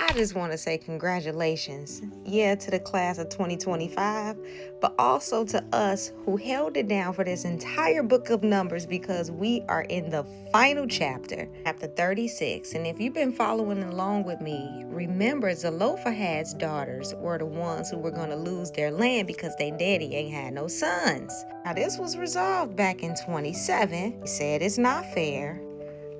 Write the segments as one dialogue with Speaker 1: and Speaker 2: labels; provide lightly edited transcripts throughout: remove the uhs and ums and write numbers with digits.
Speaker 1: I just want to say congratulations, yeah, to the class of 2025, but also to us who held it down for this entire book of Numbers, because we are in the final chapter, chapter 36. And if you've been following along with me, remember Zelophehad's daughters were the ones who were going to lose their land because their daddy ain't had no sons. Now, this was resolved back in 27. He said it's not fair.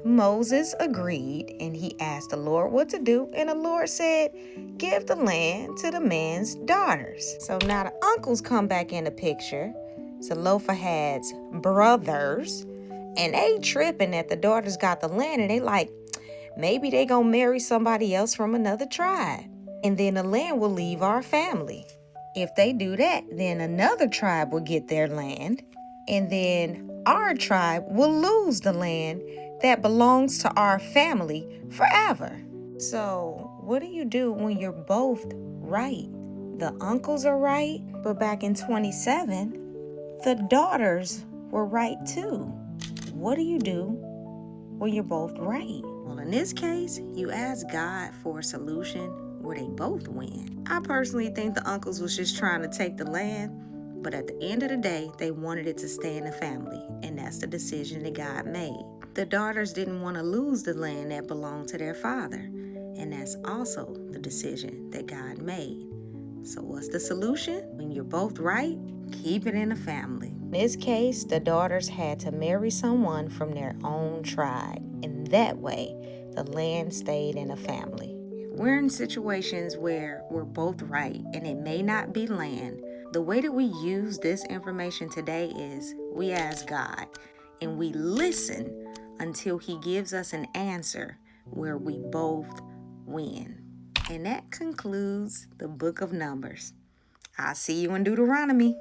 Speaker 1: Moses agreed, and he asked the Lord what to do, and the Lord said, give the land to the man's daughters. So now the uncles come back in the picture, Zelophehad's brothers, and they tripping that the daughters got the land, and they like, maybe they gonna marry somebody else from another tribe, and then the land will leave our family. If they do that, then another tribe will get their land, and then our tribe will lose the land that belongs to our family forever. So, what do you do when you're both right? The uncles are right, but back in 27, the daughters were right too. What do you do when you're both right? Well, in this case, you ask God for a solution where they both win. I personally think the uncles was just trying to take the land, but at the end of the day, they wanted it to stay in the family, and that's the decision that God made. The daughters didn't want to lose the land that belonged to their father, and that's also the decision that God made. So what's the solution? When you're both right, keep it in the family. In this case, the daughters had to marry someone from their own tribe, and that way, the land stayed in the family. We're in situations where we're both right, and it may not be land. The way that we use this information today is we ask God, and we listen until He gives us an answer where we both win. And that concludes the book of Numbers. I'll see you in Deuteronomy.